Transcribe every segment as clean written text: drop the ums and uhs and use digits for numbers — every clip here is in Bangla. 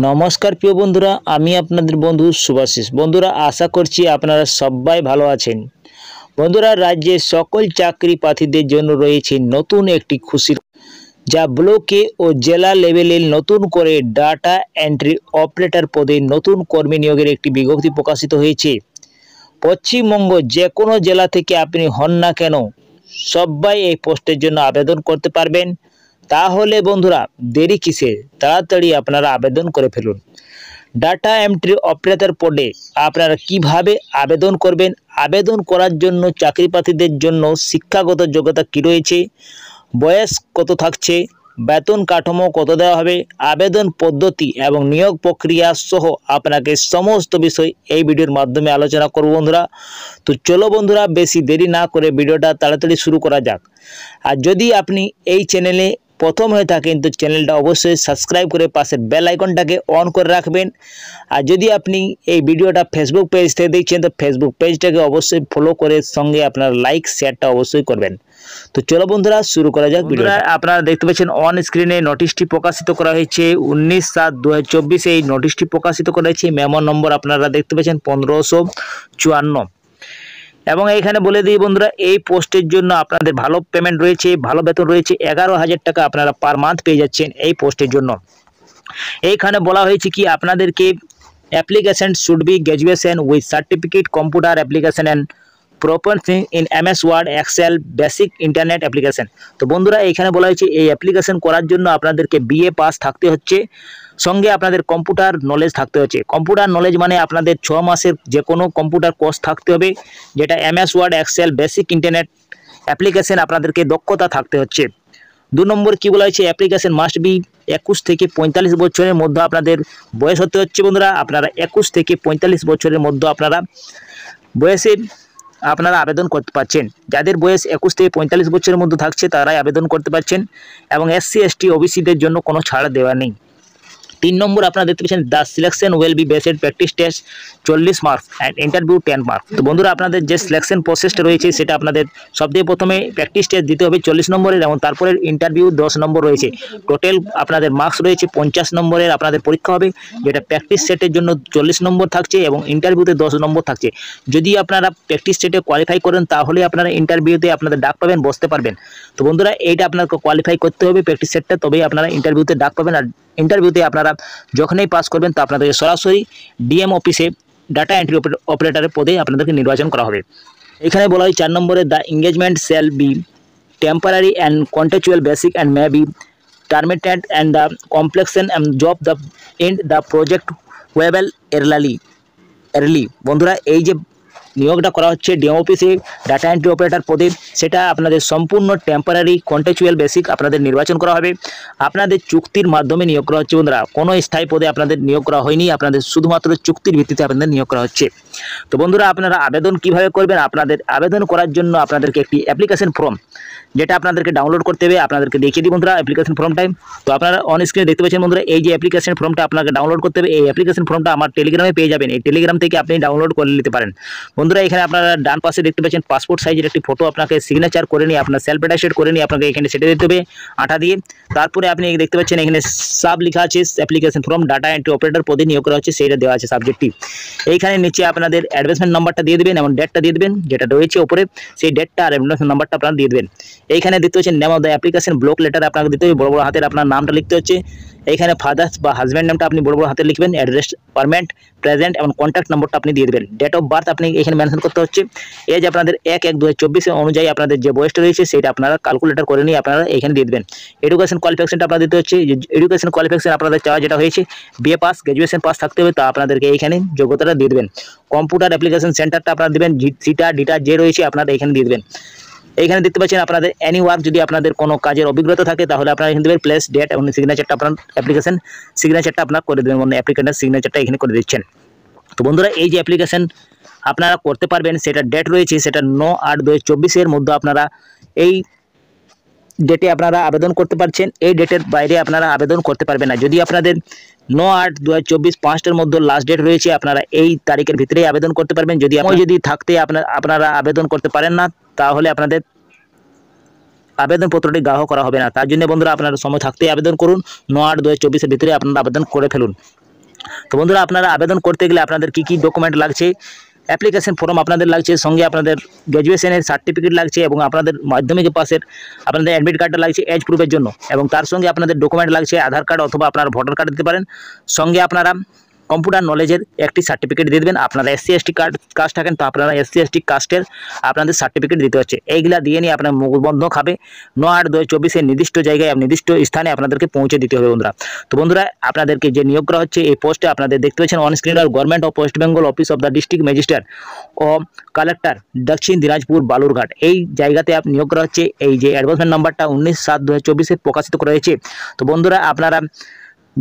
নমস্কার প্রিয় বন্ধুরা, আমি আপনাদের বন্ধু শুভাশিস। বন্ধুরা, আশা করছি আপনারা সবাই ভালো আছেন। বন্ধুরা, রাজ্যের সকল চাকরি প্রার্থীদের জন্য রয়েছে নতুন একটি খুশির, যা ব্লকে ও জেলা লেভেলে নতুন করে ডাটা এন্ট্রি অপারেটর পদে নতুন কর্মী নিয়োগের একটি বিজ্ঞপ্তি প্রকাশিত হয়েছে। পশ্চিমবঙ্গ যে কোনো জেলা থেকে আপনি হন না কেন, সবাই এই পোস্টের জন্য আবেদন করতে পারবেন। তাহলে বন্ধুরা, দেরি কিসে, তাড়াতাড়ি আপনারা আবেদন করে ফেলুন। ডাটা এন্ট্রি অপারেটর পদে আপনারা কিভাবে আবেদন করবেন? আবেদন করার জন্য চাকরি প্রার্থীদের জন্য শিক্ষাগত যোগ্যতা কী রয়েছে, বয়স কত থাকছে, বেতন কাঠামো কত দেওয়া হবে, আবেদন পদ্ধতি এবং নিয়োগ প্রক্রিয়া সহ আপনাকে সমস্ত বিষয় এই ভিডিওর মাধ্যমে আলোচনা করব বন্ধুরা। তো চলো বন্ধুরা, বেশি দেরি না করে ভিডিওটা তাড়াতাড়ি শুরু করা যাক। আর যদি আপনি এই চ্যানেলে প্রথম হয়ে থাকেন তো চ্যানেলটা অবশ্যই সাবস্ক্রাইব করে পাশের বেল আইকনটাকে অন করে রাখবেন। আর যদি আপনি এই ভিডিওটা ফেসবুক পেজ থেকে দেখছেন তো ফেসবুক পেজটাকে অবশ্যই ফলো করে সঙ্গে আপনার লাইক শেয়ারটা অবশ্যই করবেন। তো চলো বন্ধুরা, শুরু করা যাক ভিডিওটা। আপনারা দেখতে পাচ্ছেন অন স্ক্রিনে নোটিশটি প্রকাশিত করা হয়েছে 19/7/2024। এই নোটিশটি প্রকাশিত করা হয়েছে। মেমো নম্বর আপনারা দেখতে পাচ্ছেন 1554। এবং এইখানে বলে দিই বন্ধুরা, এই পোস্টের জন্য আপনাদের ভালো পেমেন্ট রয়েছে, ভালো বেতন রয়েছে। 11,000 টাকা আপনারা পার মান্থ পেয়ে যাচ্ছেন এই পোস্টের জন্য। এইখানে বলা হয়েছে কি আপনাদেরকে application should be graduation with certificate computer application and proficiency in MS Word Excel basic internet application. তো বন্ধুরা, এইখানে বলা হয়েছে এই অ্যাপ্লিকেশন করার জন্য আপনাদেরকে BA পাস থাকতে হচ্ছে, সঙ্গে আপনাদের কম্পিউটার নলেজ থাকতে হচ্ছে। কম্পিউটার নলেজ মানে আপনাদের 6 মাসের যে কোনো কম্পিউটার কোর্স থাকতে হবে, যেটা MS Word Excel basic internet application আপনাদেরকে দক্ষতা থাকতে হচ্ছে। 2 নম্বর কি বলা হয়েছে, অ্যাপ্লিকেশন মাস্ট বি 21 থেকে 45 বছরের মধ্যে আপনাদের বয়স হতে হচ্ছে বন্ধুরা। আপনারা 21 থেকে 45 বছরের মধ্যে আপনারা বয়সে আপনারা আবেদন করতে পারছেন। যাদের বয়স 21 থেকে 45 বছরের মধ্যে থাকছে তারাই আবেদন করতে পারছেন। এবং SC ST OBCদের জন্য কোনো ছাড় দেওয়া নেই। 3 নম্বর আপনারা দেখতে পাচ্ছেন, the selection will be based practice test 40 marks and interview 10 marks. তো বন্ধুরা, আপনাদের যে সিলেকশন প্রসেসটা রয়েছে সেটা আপনাদের সবথেকে প্রথমে প্র্যাকটিস টেস্ট দিতে হবে 40 নম্বরের, এবং তারপরে ইন্টারভিউ 10 নম্বর রয়েছে। টোটাল আপনাদের মার্কস রয়েছে 50 নম্বরের আপনাদের পরীক্ষা হবে, যেটা প্র্যাকটিস সেটের জন্য 40 নম্বর থাকছে এবং ইন্টারভিউতে 10 নম্বর থাকছে। যদি আপনারা প্র্যাকটিস সেটে কোয়ালিফাই করেন তাহলে আপনারা ইন্টারভিউতে আপনাদের ডাক পাবেন, বসতে পারবেন। তো বন্ধুরা, এইটা আপনাকে কোয়ালিফাই করতে হবে প্র্যাকটিস সেটটা, তবেই আপনারা ইন্টারভিউতে ডাক পাবেন। আর ইন্টারভিউতে আপনারা যখনই পাস করবেন তা আপনাদেরকে সরাসরি DM অফিসে ডাটা এন্ট্রি অপারেটরের পদে আপনাদেরকে নির্বাচন করা হবে। এখানে বলা হয় 4 নম্বরে, the engagement shall be temporary and contractual basic and may be terminated and the completion and job the end the project Webel early. বন্ধুরা, এই যে নিয়োগটা করা হচ্ছে DM অফিসে ডাটা এন্ট্রি অপারেটর পদে, সেটা আপনাদের সম্পূর্ণ টেম্পোরারি কন্ট্রাকচুয়াল বেসিক আপনাদের নির্বাচন করা হবে। আপনাদের চুক্তির মাধ্যমে নিয়োগ করা হচ্ছে বন্ধুরা, কোনো স্থায়ী পদে আপনাদের নিয়োগ করা হয়নি, আপনাদের শুধুমাত্র চুক্তির ভিত্তিতে আপনাদের নিয়োগ করা হচ্ছে। তো বন্ধুরা, আপনারা আবেদন কিভাবে করবেন? আপনাদের আবেদন করার জন্য আপনাদেরকে একটি অ্যাপ্লিকেশন ফর্ম, যেটা আপনাদেরকে ডাউনলোড করতে হবে, আপনাদেরকে দেখিয়ে দিই বন্ধুরা অ্যাপ্লিকেশন ফর্মটাই। তো আপনারা অন স্ক্রিনে দেখতে পাচ্ছেন বন্ধুরা, এই যে অ্যাপ্লিকেশন ফর্মটা আপনাকে ডাউনলোড করতে হবে। এই অ্যাপ্লিকেশন ফর্মটা আমার টেলিগ্রামে পেয়ে যাবেন, এই টেলিগ্রাম থেকে আপনি ডাউনলোড করে নিতে পারেন। বন্ধুরা, এখানে আপনারা ডান পাশে দেখতে পাচ্ছেন পাসপোর্ট সাইজের একটি ফটো, আপনাকে সিগনেচার করে নিয়ে আপনার সেলফ অ্যাটাস্টেড করে নিয়ে আপনাকে এখানে সেটে দিতে হবে আঠা দিয়ে। তারপরে আপনি দেখতে পাচ্ছেন এখানে সাব লেখা আছে, application form data entry operator পদে নিয়োগ করা হচ্ছে, সেইটা দেওয়া আছে সাবজেক্টটি। এইখানে নিচে আপনাদের অ্যাডভান্সমেন্ট নাম্বারটা দিয়ে দেবেন এবং ডেটটা দিয়ে দেবেন, যেটা রয়েছে উপরে সেই ডেটটা আর অ্যাডভান্সমেন্ট নাম্বারটা আপনারা দিয়ে দেবেন। এইখানে দেখতে পাচ্ছেন name of the application block letter আপনাকে দিতে হবে, বড় বড় হাতের আপনার নামটা লিখতে হচ্ছে। এইখানে ফাদার্স বা হাজব্যান্ড নামটা আপনি বড় বড় হাতে লিখবেন, অ্যাড্রেস পারমানেন্ট প্রেজেন্ট এবং কন্ট্যাক্ট নম্বরটা আপনি দিয়ে দেবেন। ডেট অফ বার্থ আপনি এখানে মেনশন করতে হচ্ছে। এজ আপনাদের 1/1/2024 অনুযায়ী আপনাদের যে বয়সটা রয়েছে সেটা আপনারা ক্যালকুলেটর করে নিয়ে আপনারা এখানে দিয়ে দেবেন। এডুকেশন কোয়ালিফিকেশনটা আপনাদের দিতে হচ্ছে। এডুকেশন কোয়ালিফিকেশন আপনাদের চাওয়া যেটা হয়েছে BA পাস গ্র্যাজুয়েশন পাস থাকতে হবে, তা আপনাদেরকে এইখানে যোগ্যতাটা দিয়ে দেবেন। কম্পিউটার অ্যাপ্লিকেশন সেন্টারটা আপনারা দেবেন, সিটা ডিটা যে রয়েছে আপনারা এখানে দিয়ে দেবেন। এইখানে দেখতে পাচ্ছেন আপনাদের এনি ওয়ার্ক, যদি আপনাদের কোনো কাজের অভিজ্ঞতা থাকে তাহলে আপনারা এখানে দেবেন প্লেস ডেট এবং সিগনেচারটা আপনার অ্যাপ্লিকেশন সিগনেচারটা আপনারা করে দেবেন, মানে অ্যাপ্লিকেন্টের সিগনেচারটা এখানে করে দিচ্ছেন। তো বন্ধুরা, এই যে অ্যাপ্লিকেশন আপনারা করতে পারবেন সেটা ডেট রয়েছে, সেটা 9/8/2024 মধ্যে আপনারা এই ডেটে আপনারা আবেদন করতে পারছেন। এই ডেটের বাইরে আপনারা আবেদন করতে পারবেন না। যদি আপনাদের 9/8/2024 5টার মধ্যে লাস্ট ডেট রয়েছে, আপনারা এই তারিখের ভিতরেই আবেদন করতে পারবেন। যদি থাকতে আপনারা আবেদন করতে পারেন না, তাহলে আপনাদের আবেদনপত্রটি গ্রাহ্য করা হবে না। তার জন্য বন্ধুরা, আপনারা সময় থাকতেই আবেদন করুন। 9/8/2024 ভিতরে আপনারা আবেদন করে ফেলুন। তো বন্ধুরা, আপনারা আবেদন করতে গেলে আপনাদের কী কী ডকুমেন্ট লাগছে, অ্যাপ্লিকেশন ফর্ম আপনাদের লাগছে, সঙ্গে আপনাদের গ্র্যাজুয়েশনের সার্টিফিকেট লাগছে এবং আপনাদের মাধ্যমিক পাসের আপনাদের অ্যাডমিট কার্ডটা লাগছে এজ প্রুফের জন্য, এবং তার সঙ্গে আপনাদের ডকুমেন্ট লাগছে আধার কার্ড অথবা আপনার ভোটার কার্ড দিতে পারেন। সঙ্গে আপনারা কম্পিউটার নলেজের একটি সার্টিফিকেট দিয়ে দেবেন। আপনারা SC/ST কাস্ট থাকেন তো আপনারা SC/ST কাস্টের আপনাদের সার্টিফিকেট দিতে হচ্ছে। এইগুলা দিয়ে নিয়ে আপনার মুখবন্ধ খাবে 9/8/2024 নির্দিষ্ট জায়গায় নির্দিষ্ট স্থানে আপনাদেরকে পৌঁছে দিতে হবে বন্ধুরা। তো বন্ধুরা, আপনাদেরকে যে নিয়োগ করা হচ্ছে এই পোস্টে আপনাদের দেখতে পাচ্ছেন on screen government of West Bengal office of the district magistrate ও কালেক্টর দক্ষিণ দিনাজপুর বালুরঘাট, এই জায়গাতে নিয়োগ করা হচ্ছে। এই যে অ্যাডভার্টাইজমেন্ট নাম্বারটা 19/7/2024 প্রকাশিত করা হয়েছে। তো বন্ধুরা, আপনারা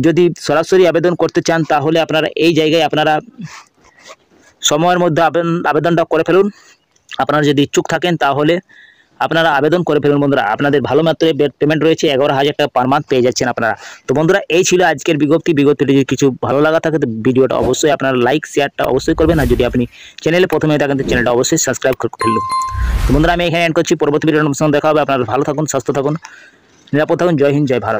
যদি সরাসরি আবেদন করতে চান তাহলে আপনারা এই জায়গায় আপনারা সময়ের মধ্যে আবেদনটা করে ফেলুন। আপনারা যদি ইচ্ছুক থাকেন তাহলে আপনারা আবেদন করে ফেলুন বন্ধুরা। আপনাদের ভালো মাত্রায় পেমেন্ট রয়েছে, 11,000 টাকা পার মান্থ পেয়ে যাচ্ছেন আপনারা। তো বন্ধুরা, এই ছিল আজকের বিজ্ঞপ্তিটি যদি কিছু ভালো লাগা থাকে তো ভিডিওটা অবশ্যই আপনারা লাইক শেয়ারটা অবশ্যই করবেন, আর যদি আপনি চ্যানেলে প্রথমে থাকেন তো চ্যানেলটা অবশ্যই সাবস্ক্রাইব করে ফেলুন। তো বন্ধুরা, আমি এখানে এন্ড করছি, পরবর্তী ভিডিওর সঙ্গে দেখা হবে। আপনারা ভালো থাকুন, সুস্থ থাকুন, নিরাপদ থাকুন। জয় হিন্দ, জয় ভারত।